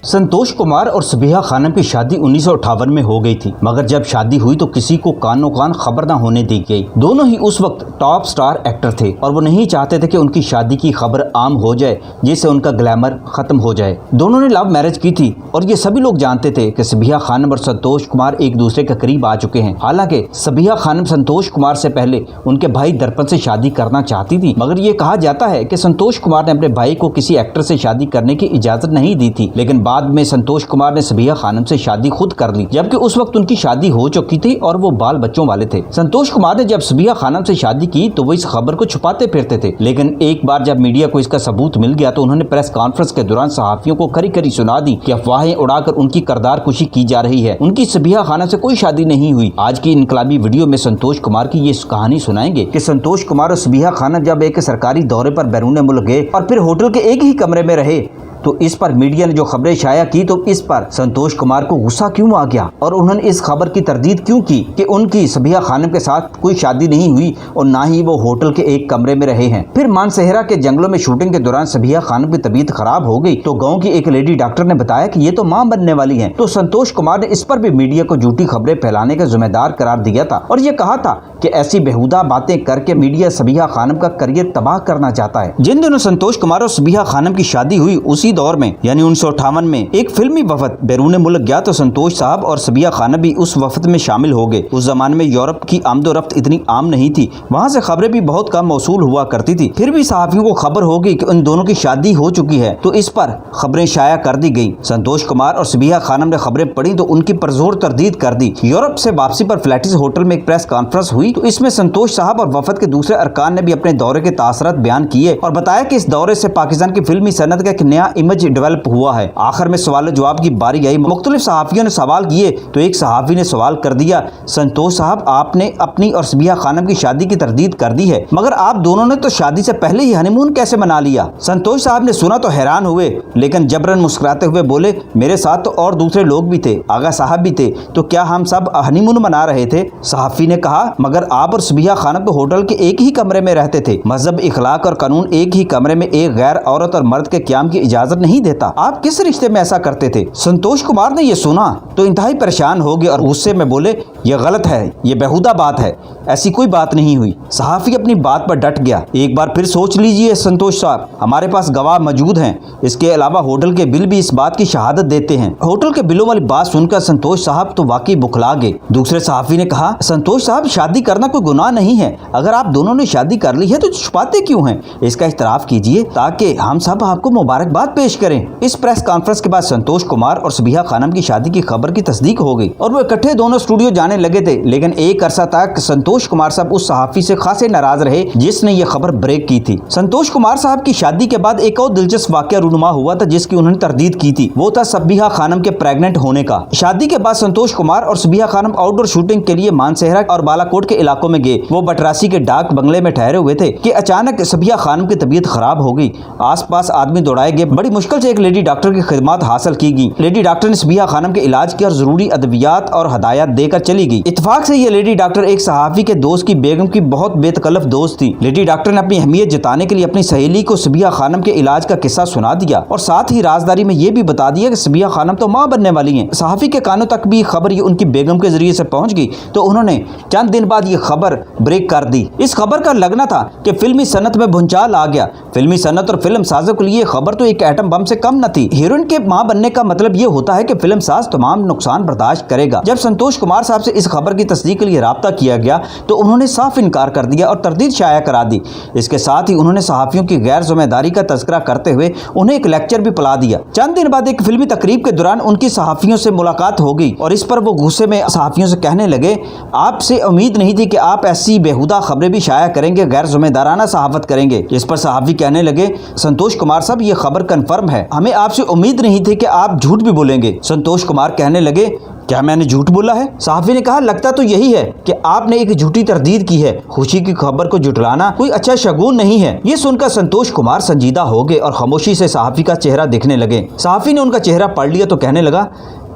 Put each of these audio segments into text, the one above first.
संतोष कुमार और सबिहा खानम की शादी 1958 में हो गई थी, मगर जब शादी हुई तो किसी को कानो कान खबर न होने दी गई। दोनों ही उस वक्त टॉप स्टार एक्टर थे और वो नहीं चाहते थे कि उनकी शादी की खबर आम हो जाए, जिससे उनका ग्लैमर खत्म हो जाए। दोनों ने लव मैरिज की थी और ये सभी लोग जानते थे कि सबिहा खानम और संतोष कुमार एक दूसरे के करीब आ चुके हैं। हालांकि सबिहा खानम संतोष कुमार से पहले उनके भाई दर्पण से शादी करना चाहती थी, मगर ये कहा जाता है कि संतोष कुमार ने अपने भाई को किसी एक्टर से शादी करने की इजाजत नहीं दी थी। लेकिन बाद में संतोष कुमार ने सबिहा खानम से शादी खुद कर ली, जबकि उस वक्त उनकी शादी हो चुकी थी और वो बाल बच्चों वाले थे। संतोष कुमार ने जब सबिहा खानम से शादी की तो वो इस खबर को छुपाते फिरते थे, लेकिन एक बार जब मीडिया को इसका सबूत मिल गया तो उन्होंने प्रेस कॉन्फ्रेंस के दौरान सहाफियों को खरी खरी सुना दी कि अफवाहें उड़ाकर उनकी करदार कुशी की जा रही है। उनकी सबिहा खानम से कोई शादी नहीं हुई। आज की इनकलाबी वीडियो में संतोष कुमार की ये कहानी सुनाएंगे कि संतोष कुमार और सबिहा खानम जब एक सरकारी दौरे पर बैरून मुल्क गए और फिर होटल के एक ही कमरे में रहे तो इस पर मीडिया ने जो खबरें शाया की तो इस पर संतोष कुमार को गुस्सा क्यों आ गया और उन्होंने इस खबर की तरदीद क्यों की कि उनकी सबिहा खानम के साथ कोई शादी नहीं हुई और ना ही वो होटल के एक कमरे में रहे हैं। फिर मानसहेरा के जंगलों में शूटिंग के दौरान सबिहा खानम की तबीयत खराब हो गई तो गाँव की एक लेडी डॉक्टर ने बताया कि ये तो मां बनने वाली है। तो संतोष कुमार ने इस पर भी मीडिया को झूठी खबरें फैलाने का जिम्मेदार करार दिया था और ये कहा था कि ऐसी बेहुदा बातें करके मीडिया सबिहा खानम का करियर तबाह करना चाहता है। जिन दिनों संतोष कुमार और सबिहा खानम की शादी हुई उसी दौर में यानी 1958 में एक फिल्मी वफद बैरून मुल्क गया तो संतोष साहब और सबिहा खानम भी उस वफद में शामिल हो गए। उस जमाने में यूरोप की आमदोरफ्त इतनी आम नहीं थी, वहाँ से खबरें भी बहुत कम मौसूल हुआ करती थी। फिर भी सहाफियों को खबर हो गई कि उन दोनों की शादी हो चुकी है तो इस पर खबरें शाया कर दी गई। संतोष कुमार और सबिहा खानम ने खबरें पढ़ी तो उनकी परजोर तरदीद कर दी। यूरोप से वापसी पर फ्लैटिस होटल में एक प्रेस कॉन्फ्रेंस हुई तो इसमें संतोष साहब और वफद के दूसरे अरकान ने भी अपने दौरे के तासरात बयान किए और बताया कि इस दौरे से पाकिस्तान की फिल्मी सनत का एक नया इमेज डेवलप हुआ है। आखिर में सवाल जवाब की बारी आई। मुख्तलिफ सहाफियों ने सवाल किए तो एक सहाफी ने सवाल कर दिया, संतोष साहब आपने अपनी और सबिहा खानम की शादी की तरदीद कर दी है, मगर आप दोनों ने तो शादी से पहले ही हनीमून कैसे मना लिया? संतोष साहब ने सुना तो हैरान हुए, लेकिन जबरन मुस्कुराते हुए बोले, मेरे साथ तो और दूसरे लोग भी थे, आगा साहब भी थे, तो क्या हम सब हनीमून मना रहे थे? सहाफी ने कहा, मगर आप और सबिहा खानम तो होटल के एक ही कमरे में रहते थे। मजहब, इखलाक और कानून एक ही कमरे में एक गैर औरत और मर्द के क्याम की इजाजत नहीं देता। आप किस रिश्ते में ऐसा करते थे? संतोष कुमार ने यह सुना तो इंतहाई परेशान हो गए और गुस्से में बोले, यह गलत है, यह बेहुदा बात है, ऐसी कोई बात नहीं हुई। सहाफी अपनी बात पर डट गया। एक बार फिर सोच लीजिए संतोष साहब, हमारे पास गवाह मौजूद हैं, इसके अलावा होटल के बिल भी इस बात की शहादत देते हैं। होटल के बिलों वाली बात सुनकर संतोष साहब तो वाकई बुखला गए। दूसरे सहाफी ने कहा, संतोष साहब शादी करना कोई गुनाह नहीं है, अगर आप दोनों ने शादी कर ली है तो छुपाते क्यों हैं? इसका इस्तराफ कीजिए ताकि हम सब आपको मुबारकबाद पेश करें। इस प्रेस कॉन्फ्रेंस के बाद संतोष कुमार और सबिहा खानम की शादी की खबर की तस्दीक हो गई और वो इकट्ठे दोनों स्टूडियो जाने लगे थे। लेकिन एक अरसा तक संतोष कुमार साहब उस सहाफी से खासे नाराज रहे जिसने ये खबर ब्रेक की थी। संतोष कुमार साहब की शादी के बाद एक और दिलचस्प वाकया रूनुमा हुआ था जिसकी उन्होंने तरदीद की थी, वो था सबिहा खानम के प्रेग्नेंट होने का। शादी के बाद संतोष कुमार और सबिहा खानम आउटडोर शूटिंग के लिए मानसहेरा और बालाकोट के इलाकों में गए। वो बटरासी के डाक बंगले में ठहरे हुए थे कि अचानक सबिहा खानम की तबीयत खराब हो गई। आसपास आदमी दौड़ाए गए, बड़ी मुश्किल से एक लेडी डॉक्टर की खिदमत हासिल की गई। लेडी डॉक्टर ने सबिहा खानम के इलाज किया और जरूरी अद्वियात और हदायत देकर चली गई। इत्तेफाक से ये लेडी डॉक्टर एक सहाफी के दोस्त की बेगम की बहुत बेतकल्लफ दोस्त थी। लेडी डॉक्टर ने अपनी अहमियत जताने के लिए अपनी सहेली को सबिहा खानम के इलाज का किस्सा सुना दिया और साथ ही राजदारी में ये भी बता दिया कि सबिहा खानम तो मां बनने वाली हैं। सहाफी के कानों तक भी खबर ये उनकी बेगम के जरिए से पहुंच गई तो उन्होंने चंद दिन बाद ये खबर ब्रेक कर दी। इस खबर का लगना था कि फिल्मी सनत में भूचाल आ गया। फिल्मी सनत और फिल्म साजों के लिए खबर तो एक एटम बम से कम न थी। हीरोइन के मां बनने का मतलब ये होता है कि फिल्म साज तमाम नुकसान बर्दाश्त करेगा। जब संतोष कुमार साहब से इस खबर की तस्दीक के लिए राब्ता किया गया तो उन्होंने साफ इनकार कर दिया और तरदीद शाया करा दी। इसके साथ ही उन्होंने सहाफियों की गैर जिम्मेदारी का तज़किरा करते हुए उन्हें एक लेक्चर भी पिला दिया। चंद दिन बाद एक फिल्मी तकरीब के दौरान उनकी सहाफियों से मुलाकात हो गई और इस पर वो गुस्से में सहाफियों से कहने लगे, आपसे उम्मीद नहीं थी कि आप ऐसी बेहुदा खबरें भी शाया करेंगे, गैर जिम्मेदाराना सहाफत करेंगे। इस पर सहाफी कहने लगे, संतोष कुमार साहब ये खबर कन्फर्म है, हमें आपसे उम्मीद नहीं थी कि आप झूठ भी बोलेंगे। संतोष कुमार कहने लगे, क्या मैंने झूठ बोला है? सहाफी ने कहा, लगता तो यही है कि आपने एक झूठी तरदीद की है। खुशी की खबर को जुटलाना कोई अच्छा शगुन नहीं है। ये सुनकर संतोष कुमार संजीदा हो गए और खामोशी से सहाफी का चेहरा देखने लगे। सहाफी ने उनका चेहरा पढ़ लिया तो कहने लगा,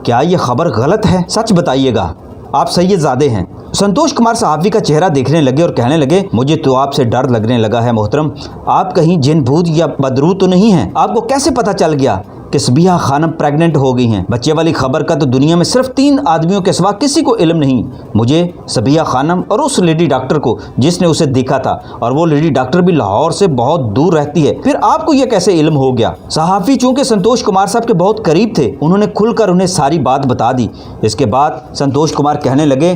क्या ये खबर गलत है? सच बताइएगा, आप सैयदजादे हैं। संतोष कुमार सहाफी का चेहरा देखने लगे और कहने लगे, मुझे तो आपसे डर लगने लगा है मोहतरम, आप कहीं जिन भूत या बदरू तो नहीं हैं? आपको कैसे पता चल गया कि सबिहा खानम प्रेग्नेंट हो गई हैं। बच्चे वाली खबर का तो दुनिया में सिर्फ 3 आदमियों के सिवा किसी को इल्म नहीं, मुझे, सबिहा खानम और उस लेडी डॉक्टर को जिसने उसे देखा था, और वो लेडी डॉक्टर भी लाहौर से बहुत दूर रहती है। फिर आपको यह कैसे इल्म हो गया? सहाफ़ी चूंकि संतोष कुमार साहब के बहुत करीब थे, उन्होंने खुलकर उन्हें सारी बात बता दी। इसके बाद संतोष कुमार कहने लगे,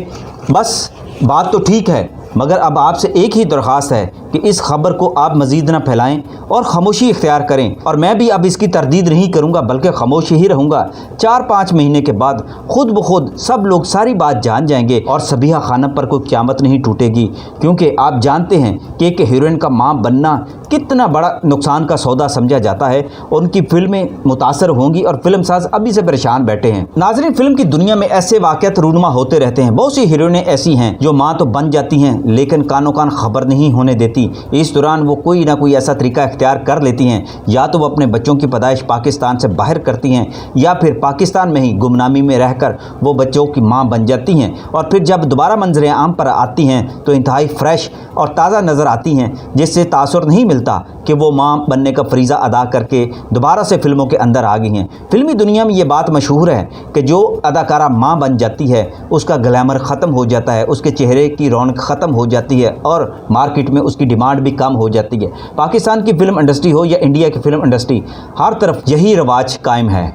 बस बात तो ठीक है, मगर अब आपसे एक ही दरख्वास्त है कि इस खबर को आप मज़ीद न फैलाएं और ख़ामोशी इख्तियार करें, और मैं भी अब इसकी तरदीद नहीं करूंगा बल्कि खामोश ही रहूंगा। 4-5 महीने के बाद खुद ब खुद सब लोग सारी बात जान जाएंगे और सबिहा खानम पर कोई क़यामत नहीं टूटेगी, क्योंकि आप जानते हैं कि एक हीरोइन का मां बनना कितना बड़ा नुकसान का सौदा समझा जाता है। उनकी फिल्में मुतासर होंगी और फिल्म साज अभी से परेशान बैठे हैं। नाज़रीन, फिल्म की दुनिया में ऐसे वाक़यात रूनुमा होते रहते हैं। बहुत सी हीरोइनें ऐसी हैं जो माँ तो बन जाती हैं लेकिन कानो कान खबर नहीं होने देती। इस दौरान वो कोई ना कोई ऐसा तरीका इख्तियार कर लेती हैं, या तो वो अपने बच्चों की पैदाइश पाकिस्तान से बाहर करती हैं, या फिर पाकिस्तान में ही गुमनामी में रहकर वो बच्चों की माँ बन जाती हैं, और फिर जब दोबारा मंजर आम पर आती हैं तो इंतहाई फ्रेश और ताज़ा नज़र आती हैं, जिससे तासुर नहीं मिलता कि वो माँ बनने का फरीज़ा अदा करके दोबारा से फिल्मों के अंदर आ गई हैं। फिल्मी दुनिया में ये बात मशहूर है कि जो अदाकारा माँ बन जाती है उसका ग्लैमर ख़त्म हो जाता है, उसके चेहरे की रौनक ख़त्म हो जाती है और मार्केट में उसकी डिमांड भी कम हो जाती है। पाकिस्तान की फ़िल्म इंडस्ट्री हो या इंडिया की फ़िल्म इंडस्ट्री, हर तरफ यही रवाज कायम है।